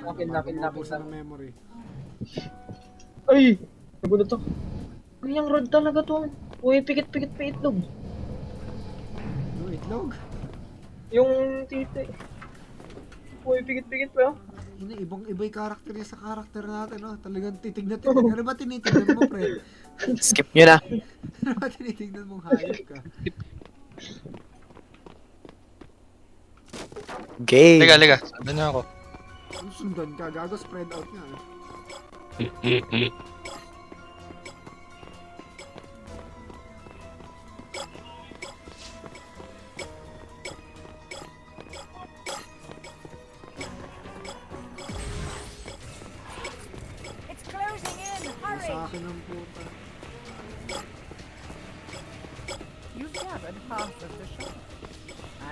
Naubusan ng memory. Ay! Nagulat to. Ganyang rod talaga to. Uy, pikit-pikit pa itlog. Yung itlog? Yung titi. Uy, pikit-pikit pa. Ibang-iba yung karakter niya sa karakter natin, no? Talagang titig na titig. Ano ba tinitignan mo, pre? Skip nyo na. Ano ba tinitignan mong hayop ka? Game. Liga. Sundan niyo ako. Ang sundan ka, gago spread out nga. It's closing in. Hurry. Sa akin ang puta. You've gathered half of the shop.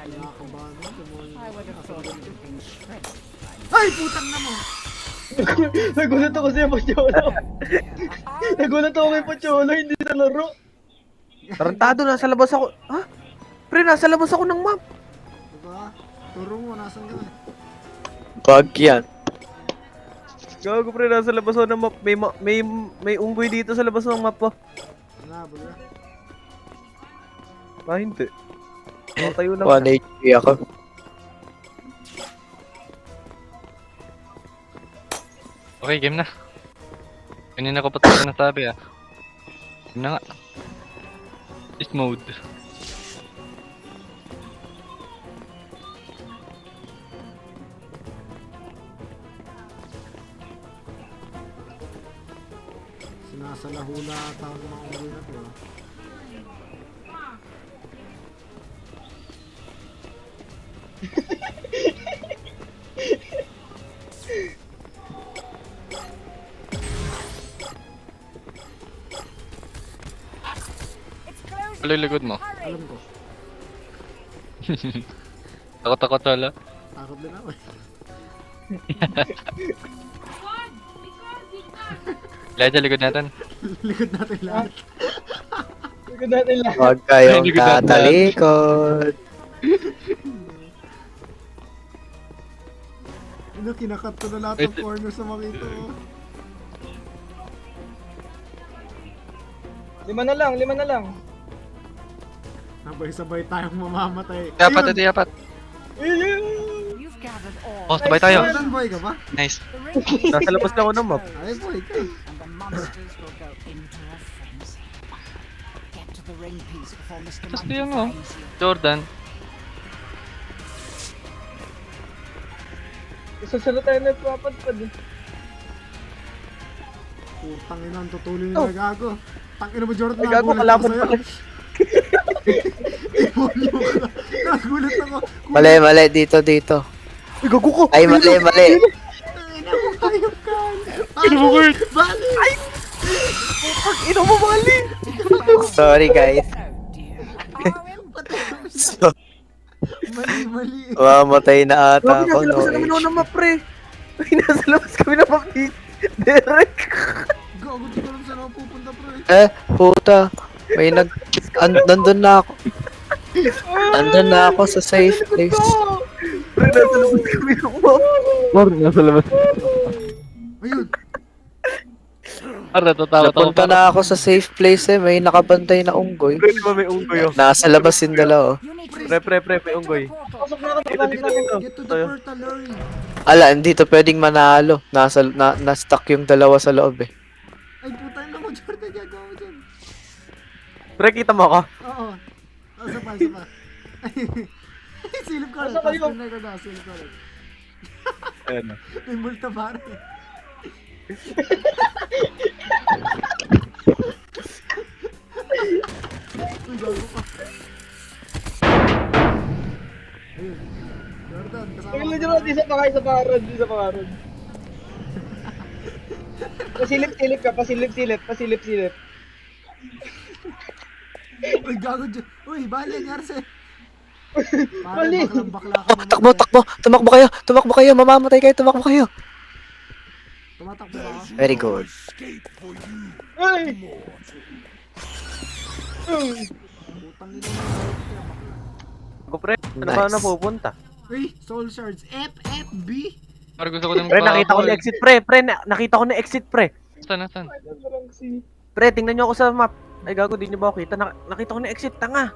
Nakakabahan mo, demonyo. I would have thought you'd been shredded. Ay, putang na mo! Nagulat ako sa'yo, Pocholo. Nagulat ako kay Pocholo, hindi na laro. Tarantado, nasa labas ako. Ha? Pre, nasa labas ako ng map. Diba? Turo mo, nasan ka na? Bug yan. Gago pre, nasa labas ako ng map. May unggoy dito sa labas ng map pa. Nabol ka? Ah, hindi. Nakatayo lang. 1 HP ako. Okay, game na. Kanina ko pa ito nasabi ah. Game na nga. This mode. Sinasalahula ata ang mga unggoy na to, ah. It's closing. Tuloy likod mo. Hurry. Alam ko. Takot-takot wala. Takot din ako, eh. Lahat sa likod natin. Likod natin lahat. Likod natin lang. Huwag kayong Likod natin. tatalikod. Ano, kinakat ko na lahat ng Wait. corner sa makito, oh. Lima na lang. Sabay-sabay tayong mamamatay. Dapat, Ayun! ito dapat. Ayun! You've gathered all. Oh, sabay tayo. Jordan boy ka ba? Nice. The ring Nasa labas na ako ng map. Ay, boy ka. and the monsters will go into a frenzy. Get to the ring piece before Mr. Tapos Monkey yun, oh. finds you. Jordan. Isasunod tayo na papadpad eh. Putang ina, ang tutuloy na gago. Tangina mo, Jordan, Ay, gago, nagulat ako kalaban sa'yo. pala. Demonyo ka. Nagulat ako. Mali, dito. Ay, gago ko. Ay, mali. Tangina mo, hayop ka. Bali! Bali! Ay! Ino mo, mali. Sorry, guys. Oh dear. How important. So, Mali. mamatay na ata Gago, ako, nasa no labas na naman ako HP. ng map, pre. Ay, nasa labas kami ng map ni Derek. Gago, di ko alam saan ako pupunta, pre. Puta. Nandun na ako. Nandun na ako sa safe place. Pre, nasa labas kami ng map. Nasa labas. Ayun. Para natatakot ako. Napunta na ako sa safe place eh. May nakabantay na unggoy. Pre, di ba may unggoy oh? Nasa labas yung dalawa. You need to Pre, may unggoy. Pasok na ako, Dito. Get to the Tayo. portal, hurry. Ala, hindi to pwedeng manalo. Na-stuck yung dalawa sa loob eh. Ay, putang na mo, Jordan. Gagawa mo dyan. Pre, kita mo ako? Oo. Isa pa. Ay, silip ko ulit. Asa kayo? Tapos ko na, silip ko ulit. Ayan. May multa pare. Uy, gago ka. Ayun. Jordan, kasama Ayun ka lang na. dyan, isa pa karod. Pasilip-silip. Uy, gago dyan. Uy, bali, nangyari sa'yo. Bali. Bakla ka naman. Takbo. Tumakbo kayo. Mamamatay kayo. Tumakbo kayo. Tumatakbo ba ako? Very good. Ay! Putang ina mo. Ako pre, ano ba Nice. na pupunta? Uy, soul shards. FFB? Parang gusto ko na Pre, nakita ko na exit, pre. Pre, nakita ko na exit, pre. Saan? Pre, tingnan nyo ako sa map. Ay, gago, di nyo ba ako kita? Nakita ko na exit, tanga.